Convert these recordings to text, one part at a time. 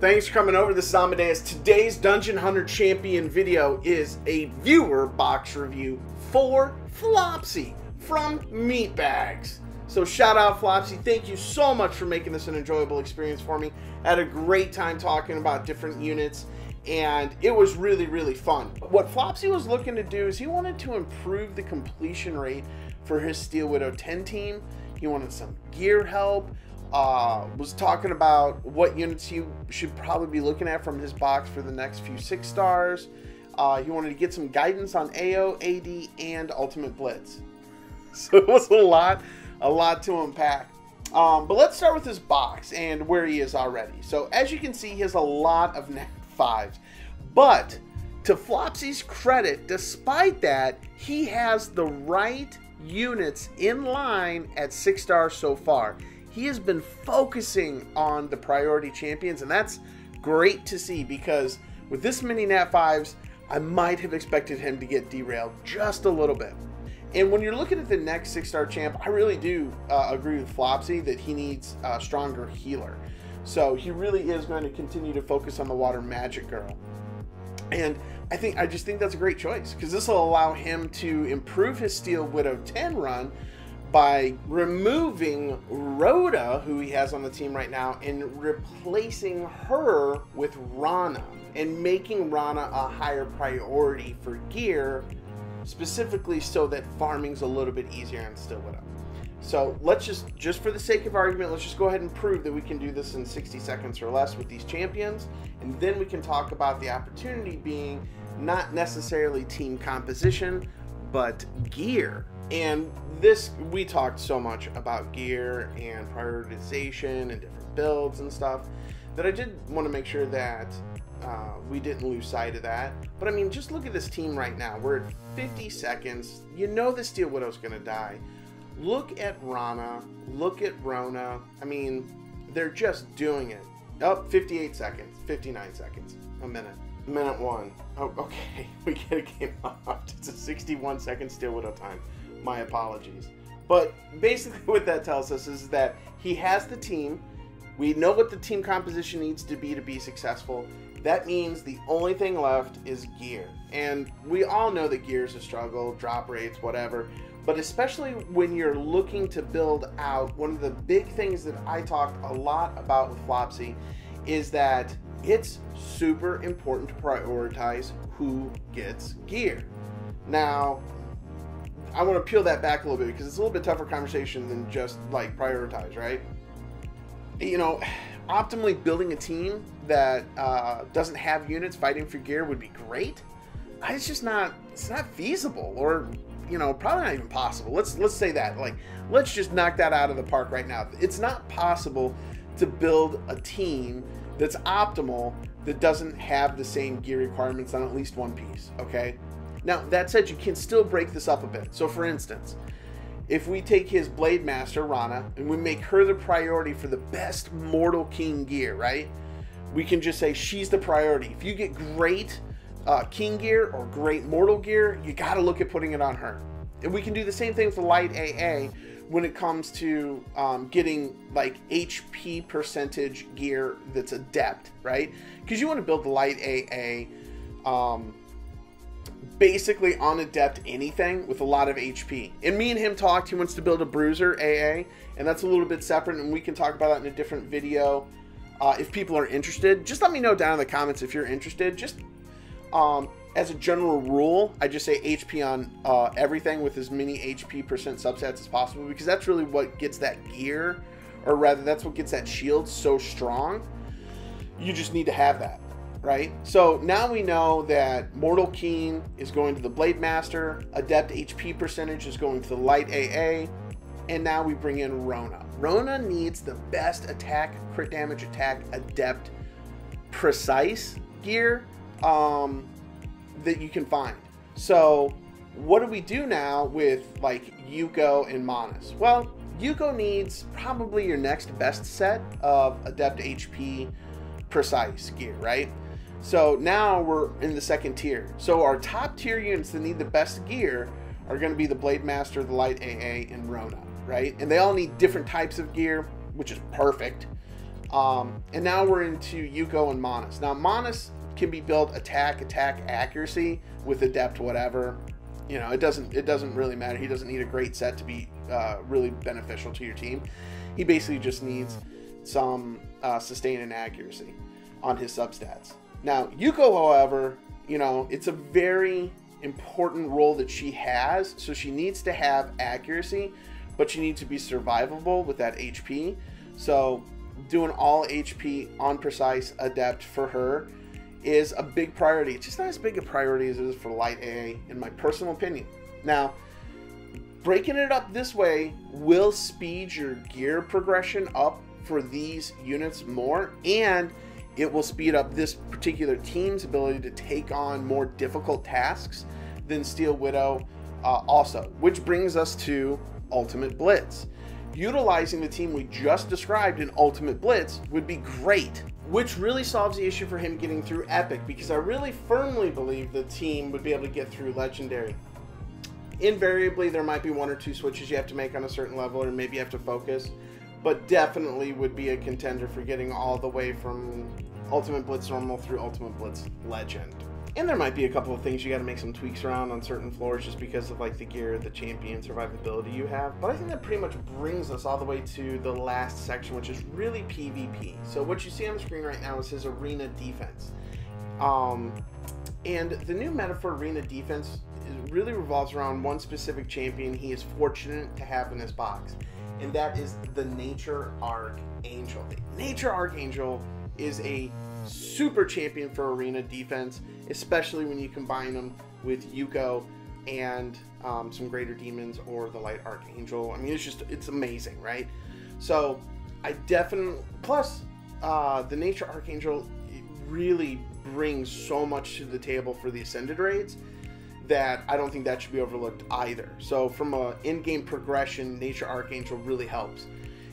Thanks for coming over. This is Amodeus. Today's Dungeon Hunter Champion video is a viewer box review for Flopsy from Meatbags. So shout out Flopsy. Thank you so much for making this an enjoyable experience for me. I had a great time talking about different units and it was really fun. What Flopsy was looking to do is he wanted to improve the completion rate for his Steel Widow 10 team. He wanted some gear help. Was talking about what units he should probably be looking at from his box for the next few 6 stars. He wanted to get some guidance on AO, AD, and Ultimate Blitz. So it was a lot to unpack. But let's start with his box and where he is already. So as you can see, he has a lot of Nat 5s. But to Flopsy's credit, despite that, he has the right units in line at 6 stars so far. He has been focusing on the priority champions, and that's great to see because with this many Nat 5s, I might have expected him to get derailed just a little bit. And when you're looking at the next 6-star champ, I really do agree with Flopsy that he needs a stronger healer. So he really is going to continue to focus on the Water Magic Girl. And I just think that's a great choice because this will allow him to improve his Steel Widow 10 run by removing Rota, who he has on the team right now, and replacing her with Rana and making Rana a higher priority for gear, specifically so that farming's a little bit easier on Steel Widow. So let's just for the sake of argument, let's just go ahead and prove that we can do this in 60 seconds or less with these champions, and then we can talk about the opportunity being not necessarily team composition, but gear. And this, we talked so much about gear and prioritization and different builds and stuff that I did want to make sure that we didn't lose sight of that. But I mean, just look at this team right now. We're at 50 seconds. You know the Steel Widow's going to die. Look at Rana. Look at Wrona. I mean, they're just doing it. Oh, 58 seconds. 59 seconds. A minute. Minute 1. Oh, okay. We get a game off. It's a 61-second Steel Widow time. My apologies. But basically what that tells us is that he has the team. We know what the team composition needs to be successful. That means the only thing left is gear. And we all know that gear is a struggle, drop rates, whatever. But especially when you're looking to build out, one of the big things that I talked a lot about with Flopsy is that it's super important to prioritize who gets gear. Now, I want to peel that back a little bit because it's a little bit tougher conversation than just like prioritize, right? You know, optimally building a team that doesn't have units fighting for gear would be great. It's not feasible, or you know, probably not even possible. Let's say that. Like, let's just knock that out of the park right now. It's not possible to build a team that's optimal that doesn't have the same gear requirements on at least one piece, okay? Now, that said, you can still break this up a bit. So, for instance, if we take his Blade Master, Rana, and we make her the priority for the best Mortal King gear, right? We can just say she's the priority. If you get great King gear or great Mortal gear, you got to look at putting it on her. And we can do the same thing for Light AA when it comes to getting like HP percentage gear that's adept, right? Because you want to build the Light AA basically on adept anything with a lot of HP. And me and him talked, he wants to build a Bruiser AA, and that's a little bit separate, and we can talk about that in a different video. If people are interested, just let me know down in the comments if you're interested. Just as a general rule, I just say HP on everything with as many HP percent subsets as possible, because that's really what gets that gear, or rather that's what gets that shield so strong. You just need to have that, right? So now we know that Mortal King is going to the Blade Master, Adept HP percentage is going to the Light AA, and now we bring in Rona. Rona needs the best attack, crit damage attack, Adept precise gear that you can find. So what do we do now with like Youko and Manus? Well, Youko needs probably your next best set of Adept HP precise gear, right? So now we're in the second tier. So our top tier units that need the best gear are going to be the Blade Master, the Light AA, and Rona, right? And they all need different types of gear, which is perfect. And now we're into Youko and Manus. Now Manus can be built attack accuracy with adept whatever. You know, it doesn't really matter. He doesn't need a great set to be really beneficial to your team. He basically just needs some sustain and accuracy on his substats. Now Youko, however, you know, it's a very important role that she has, so she needs to have accuracy, but she needs to be survivable with that HP. So doing all HP on precise adept for her is a big priority. It's just not as big a priority as it is for light AA, in my personal opinion. Now, breaking it up this way will speed your gear progression up for these units more, and it will speed up this particular team's ability to take on more difficult tasks than Steel Widow also, which brings us to Ultimate Blitz. Utilizing the team we just described in Ultimate Blitz would be great, which really solves the issue for him getting through Epic, because I really firmly believe the team would be able to get through Legendary. Invariably, there might be 1 or 2 switches you have to make on a certain level, or maybe you have to focus, but definitely would be a contender for getting all the way from Ultimate Blitz Normal through Ultimate Blitz Legend. And there might be a couple of things you got to make some tweaks around on certain floors just because of like the gear, the champion survivability you have. But I think that pretty much brings us all the way to the last section, which is really PvP. So what you see on the screen right now is his arena defense. And the new meta for arena defense really revolves around one specific champion he is fortunate to have in his box. And that is the Nature Archangel. The Nature Archangel is a super champion for arena defense, especially when you combine them with Youko and some greater demons or the Light Archangel. I mean, it's amazing, right? So I definitely, plus the Nature Archangel, it really brings so much to the table for the Ascended raids that I don't think that should be overlooked either. So from a in-game progression, Nature Archangel really helps.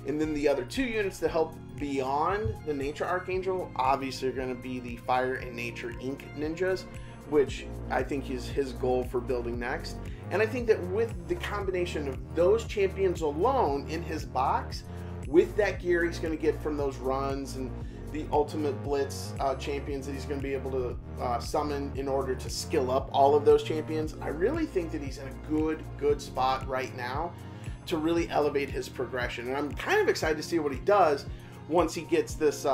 And then the other 2 units that help beyond the Nature Archangel obviously are going to be the Fire and Nature Ink Ninjas, which I think is his goal for building next. And I think that with the combination of those champions alone in his box, with that gear he's going to get from those runs and the Ultimate Blitz champions that he's going to be able to summon in order to skill up all of those champions, I really think that he's in a good spot right now to really elevate his progression. And I'm kind of excited to see what he does once he gets this,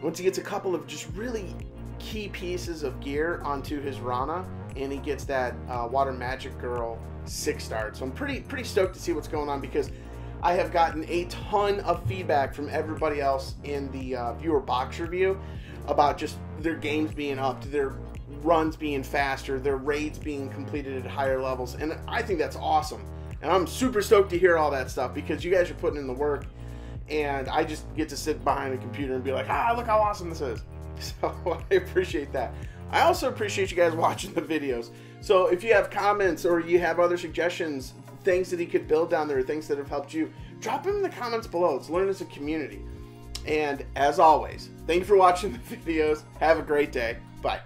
once he gets a couple of just really key pieces of gear onto his Rana, and he gets that Water Magic Girl 6-star. So I'm pretty stoked to see what's going on, because I have gotten a ton of feedback from everybody else in the viewer box review about just their games being upped, their runs being faster, their raids being completed at higher levels, and I think that's awesome. And I'm super stoked to hear all that stuff, because you guys are putting in the work, and I just get to sit behind a computer and be like, look how awesome this is. So I appreciate that. I also appreciate you guys watching the videos. So if you have comments or you have other suggestions, things that he could build down there, things that have helped you, drop them in the comments below. Let's learn as a community. And as always, thank you for watching the videos. Have a great day. Bye.